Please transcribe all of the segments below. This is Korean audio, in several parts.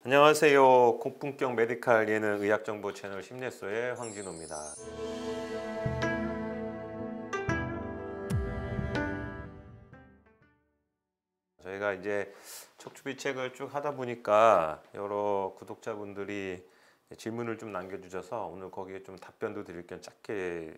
안녕하세요. 고품격 메디칼 예능 의학정보 채널 심예소의 황진호입니다. 저희가 이제 척추비책을 쭉 하다 보니까 여러 구독자분들이 질문을 좀 남겨주셔서 오늘 거기에 좀 답변도 드릴 겸 짧게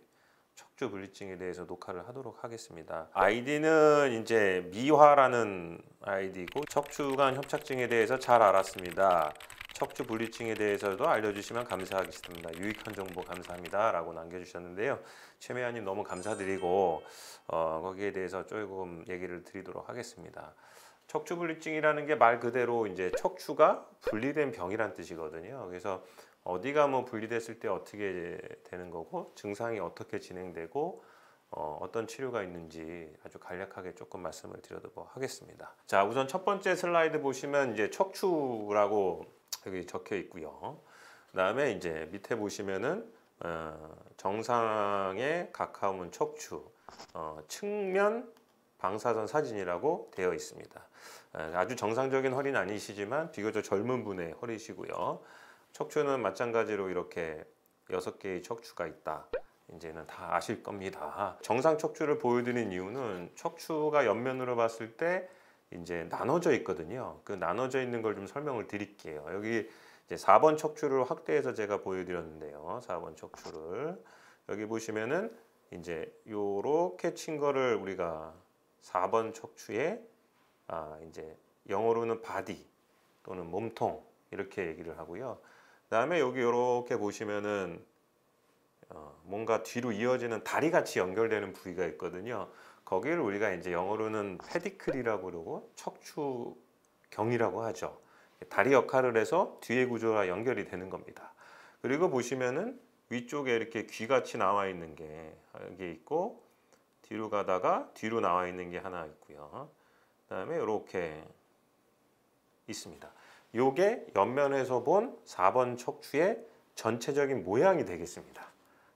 척추 분리증에 대해서 녹화를 하도록 하겠습니다. 아이디는 이제 미화라는 아이디고 척추관 협착증에 대해서 잘 알았습니다. 척추 분리증에 대해서도 알려주시면 감사하겠습니다. 유익한 정보 감사합니다 라고 남겨주셨는데요. 최매아님 너무 감사드리고 거기에 대해서 조금 얘기를 드리도록 하겠습니다. 척추 분리증이라는 게 말 그대로 이제 척추가 분리된 병이란 뜻이거든요. 그래서 어디가 분리됐을 때 어떻게 되는 거고 증상이 어떻게 진행되고 어떤 치료가 있는지 아주 간략하게 조금 말씀을 드려보도록 하겠습니다. 자, 우선 첫 번째 슬라이드 보시면 이제 척추라고 여기 적혀 있고요. 그다음에 이제 밑에 보시면은 정상에 가까운 척추 측면 방사선 사진이라고 되어 있습니다. 아주 정상적인 허리는 아니시지만 비교적 젊은 분의 허리시고요. 척추는 마찬가지로 이렇게 6개의 척추가 있다. 이제는 다 아실 겁니다. 정상 척추를 보여드린 이유는 척추가 옆면으로 봤을 때 이제 나눠져 있거든요. 그 나눠져 있는 걸 좀 설명을 드릴게요. 여기 이제 4번 척추를 확대해서 제가 보여드렸는데요. 4번 척추를 여기 보시면은 이제 요렇게 친 거를 우리가 4번 척추에 이제 영어로는 바디 또는 몸통 이렇게 얘기를 하고요. 그다음에 여기 이렇게 보시면은 뭔가 뒤로 이어지는 다리 같이 연결되는 부위가 있거든요. 거기를 우리가 이제 영어로는 페디클이라고 그러고 척추경이라고 하죠. 다리 역할을 해서 뒤의 구조와 연결이 되는 겁니다. 그리고 보시면은 위쪽에 이렇게 귀같이 나와 있는 게 여기 있고 뒤로 가다가 뒤로 나와 있는 게 하나 있고요. 그다음에 이렇게 있습니다. 요게 옆면에서 본 4번 척추의 전체적인 모양이 되겠습니다.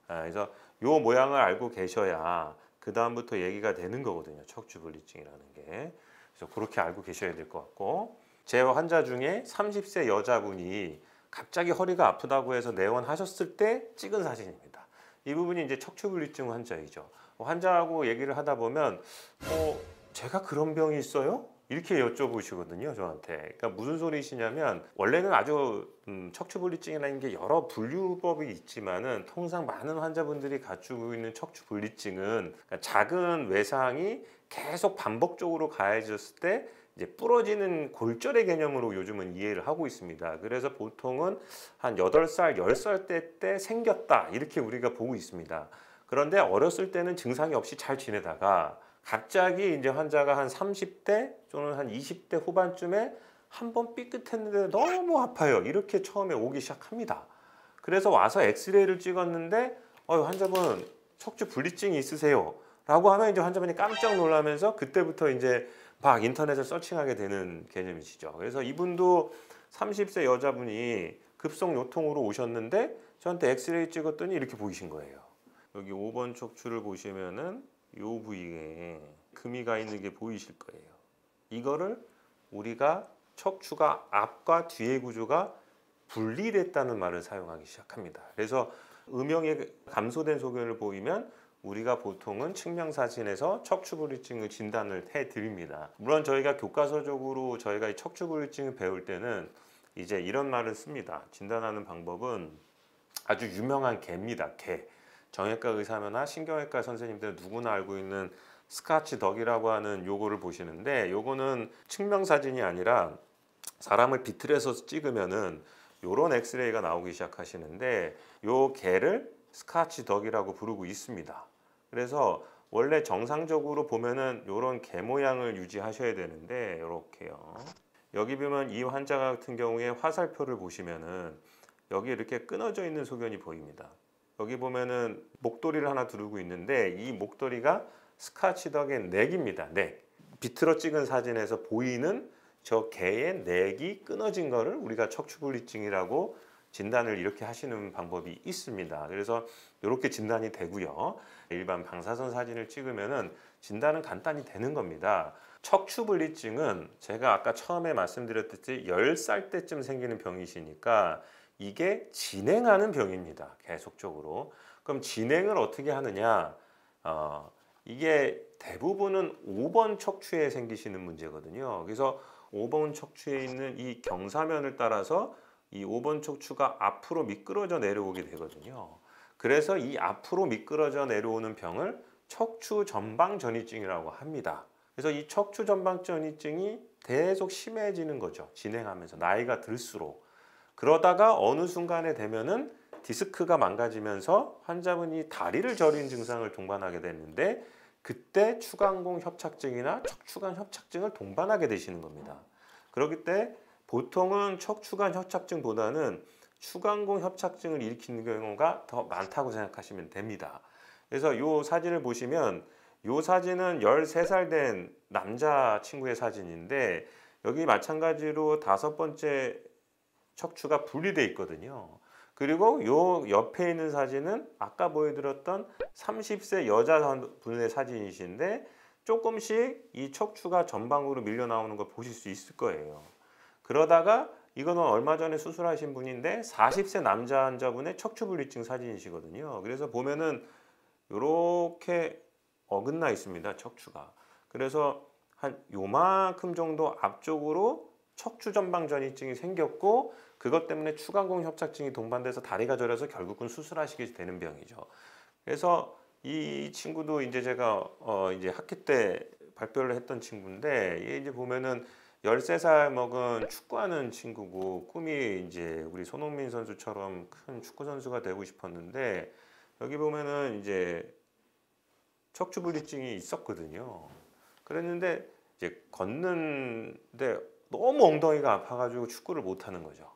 그래서 요 모양을 알고 계셔야 그 다음부터 얘기가 되는 거거든요. 척추 분리증이라는 게. 그래서 그렇게 알고 계셔야 될 것 같고, 제 환자 중에 30세 여자분이 갑자기 허리가 아프다고 해서 내원하셨을 때 찍은 사진입니다. 이 부분이 이제 척추 분리증 환자이죠. 환자하고 얘기를 하다 보면 제가 그런 병이 있어요? 이렇게 여쭤보시거든요, 저한테. 그러니까 무슨 소리시냐면 원래는 아주 척추분리증이라는 게 여러 분류법이 있지만은 통상 많은 환자분들이 갖추고 있는 척추분리증은 그러니까 작은 외상이 계속 반복적으로 가해졌을 때 이제 부러지는 골절의 개념으로 요즘은 이해를 하고 있습니다. 그래서 보통은 한 8살, 10살 때 생겼다 이렇게 우리가 보고 있습니다. 그런데 어렸을 때는 증상이 없이 잘 지내다가 갑자기 이제 환자가 한 30대 또는 한 20대 후반쯤에 한번 삐끗했는데 너무 아파요. 이렇게 처음에 오기 시작합니다. 그래서 와서 엑스레이를 찍었는데 환자분 척추 분리증이 있으세요? 라고 하면 이제 환자분이 깜짝 놀라면서 그때부터 이제 막 인터넷을 서칭하게 되는 개념이시죠. 그래서 이분도 30세 여자분이 급성 요통으로 오셨는데 저한테 엑스레이 찍었더니 이렇게 보이신 거예요. 여기 5번 척추를 보시면은 요 부위에 금이 가 있는 게 보이실 거예요. 이거를 우리가 척추가 앞과 뒤의 구조가 분리됐다는 말을 사용하기 시작합니다. 그래서 음영의 감소된 소견을 보이면 우리가 보통은 측면사진에서 척추분리증을 진단을 해드립니다. 물론 저희가 교과서적으로 저희가 이 척추분리증을 배울 때는 이제 이런 말을 씁니다. 진단하는 방법은 아주 유명한 개입니다. 개. 정형외과 의사나 신경외과 선생님들 누구나 알고 있는 스카치 덕이라고 하는 요거를 보시는데 요거는 측면사진이 아니라 사람을 비틀어서 찍으면은 요런 엑스레이가 나오기 시작하시는데 요 개를 스카치 덕이라고 부르고 있습니다. 그래서 원래 정상적으로 보면은 요런 개 모양을 유지하셔야 되는데 요렇게요. 여기 보면 이 환자 같은 경우에 화살표를 보시면은 여기 이렇게 끊어져 있는 소견이 보입니다. 여기 보면은 목도리를 하나 두르고 있는데 이 목도리가 스카치덕의 넥입니다. 넥. 비틀어 찍은 사진에서 보이는 저 개의 넥이 끊어진 거를 우리가 척추분리증이라고 진단을 이렇게 하시는 방법이 있습니다. 그래서 이렇게 진단이 되고요. 일반 방사선 사진을 찍으면은 진단은 간단히 되는 겁니다. 척추분리증은 제가 아까 처음에 말씀드렸듯이 10살 때쯤 생기는 병이시니까 이게 진행하는 병입니다. 계속적으로. 그럼 진행을 어떻게 하느냐? 이게 대부분은 5번 척추에 생기시는 문제거든요. 그래서 5번 척추에 있는 이 경사면을 따라서 이 5번 척추가 앞으로 미끄러져 내려오게 되거든요. 그래서 이 앞으로 미끄러져 내려오는 병을 척추 전방전이증이라고 합니다. 그래서 이 척추 전방전이증이 계속 심해지는 거죠. 진행하면서 나이가 들수록. 그러다가 어느 순간에 되면은 디스크가 망가지면서 환자분이 다리를 저리는 증상을 동반하게 되는데 그때 추간공 협착증이나 척추관 협착증을 동반하게 되시는 겁니다. 그렇기 때문에 보통은 척추관 협착증보다는 추간공 협착증을 일으키는 경우가 더 많다고 생각하시면 됩니다. 그래서 이 사진을 보시면 이 사진은 13살 된 남자 친구의 사진인데 여기 마찬가지로 5번째 척추가 분리되어 있거든요. 그리고 요 옆에 있는 사진은 아까 보여드렸던 30세 여자분의 사진이신데 조금씩 이 척추가 전방으로 밀려 나오는 걸 보실 수 있을 거예요. 그러다가 이거는 얼마 전에 수술하신 분인데 40세 남자 환자분의 척추분리증 사진이시거든요. 그래서 보면은 이렇게 어긋나 있습니다. 척추가. 그래서 한 요만큼 정도 앞쪽으로 척추 전방 전이증이 생겼고 그것 때문에 추간공 협착증이 동반돼서 다리가 저려서 결국은 수술하시게 되는 병이죠. 그래서 이 친구도 이제 제가 이제 학기 때 발표를 했던 친구인데 얘 이제 보면은 13살 먹은 축구하는 친구고 꿈이 이제 우리 손흥민 선수처럼 큰 축구 선수가 되고 싶었는데 여기 보면은 이제 척추분리증이 있었거든요. 그랬는데 이제 걷는데 너무 엉덩이가 아파가지고 축구를 못 하는 거죠.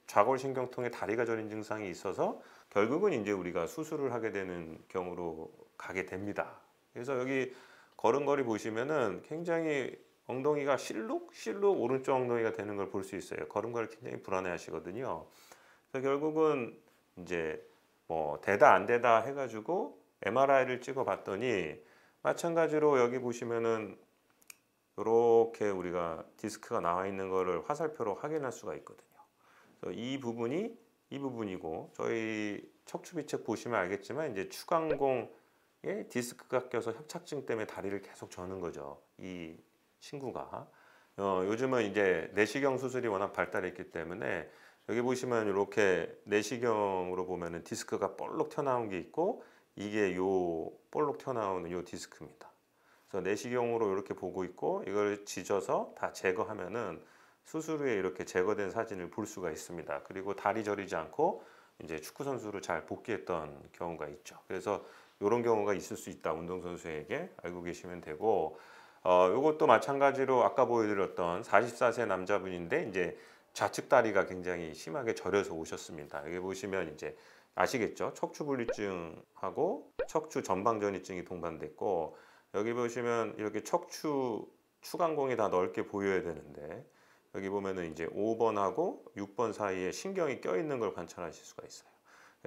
좌골신경통에 다리가 저린 증상이 있어서 결국은 이제 우리가 수술을 하게 되는 경우로 가게 됩니다. 그래서 여기 걸음걸이 보시면은 굉장히 엉덩이가 실룩 오른쪽 엉덩이가 되는 걸 볼 수 있어요. 걸음걸이 굉장히 불안해 하시거든요. 그래서 결국은 이제 뭐 되다 안 되다 해가지고 MRI를 찍어 봤더니 마찬가지로 여기 보시면은 이렇게 우리가 디스크가 나와 있는 거를 화살표로 확인할 수가 있거든요. 그래서 이 부분이고 저희 척추비책 보시면 알겠지만 이제 추간공에 디스크가 껴서 협착증 때문에 다리를 계속 저는 거죠. 이 친구가 요즘은 이제 내시경 수술이 워낙 발달했기 때문에 여기 보시면 이렇게 내시경으로 보면은 디스크가 볼록 튀어나온 게 있고 이게 요 볼록 튀어나오는 요 디스크입니다. 그래서 내시경으로 이렇게 보고 있고 이걸 지져서 다 제거하면은 수술 후에 이렇게 제거된 사진을 볼 수가 있습니다. 그리고 다리 저리지 않고 이제 축구 선수로 잘 복귀했던 경우가 있죠. 그래서 이런 경우가 있을 수 있다. 운동선수에게 알고 계시면 되고 이것도 마찬가지로 아까 보여드렸던 44세 남자분인데 이제 좌측 다리가 굉장히 심하게 저려서 오셨습니다. 여기 보시면 이제 아시겠죠? 척추분리증하고 척추 전방전이증이 동반됐고 여기 보시면 이렇게 추간공이 다 넓게 보여야 되는데 여기 보면은 이제 5번하고 6번 사이에 신경이 껴 있는 걸 관찰하실 수가 있어요.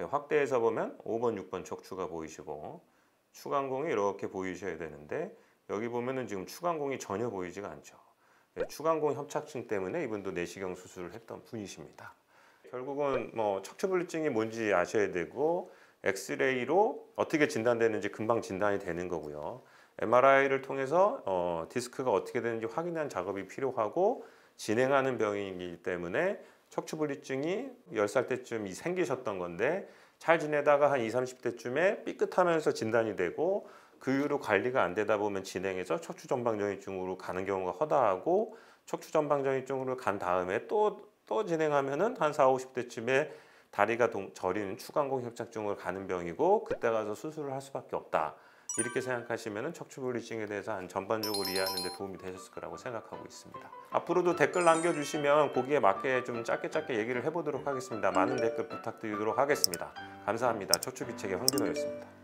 확대해서 보면 5번, 6번 척추가 보이시고 추간공이 이렇게 보이셔야 되는데 여기 보면은 지금 추간공이 전혀 보이지가 않죠. 추간공 협착증 때문에 이분도 내시경 수술을 했던 분이십니다. 결국은 뭐 척추분리증이 뭔지 아셔야 되고 엑스레이로 어떻게 진단되는지 금방 진단이 되는 거고요. MRI를 통해서 디스크가 어떻게 되는지 확인하는 작업이 필요하고 진행하는 병이기 때문에 척추분리증이 10살 때쯤 생기셨던 건데 잘 지내다가 한 20, 30대쯤에 삐끗하면서 진단이 되고 그 이후로 관리가 안 되다 보면 진행해서 척추전방전이증으로 가는 경우가 허다하고 척추전방전이증으로 간 다음에 또 진행하면은 한 40, 50대쯤에 다리가 저리는 추간공 협착증으로 가는 병이고 그때 가서 수술을 할 수밖에 없다. 이렇게 생각하시면 척추분리증에 대해서 한 전반적으로 이해하는 데 도움이 되셨을 거라고 생각하고 있습니다. 앞으로도 댓글 남겨주시면 거기에 맞게 좀 짧게 얘기를 해보도록 하겠습니다. 많은 댓글 부탁드리도록 하겠습니다. 감사합니다. 척추비책의 황진호였습니다.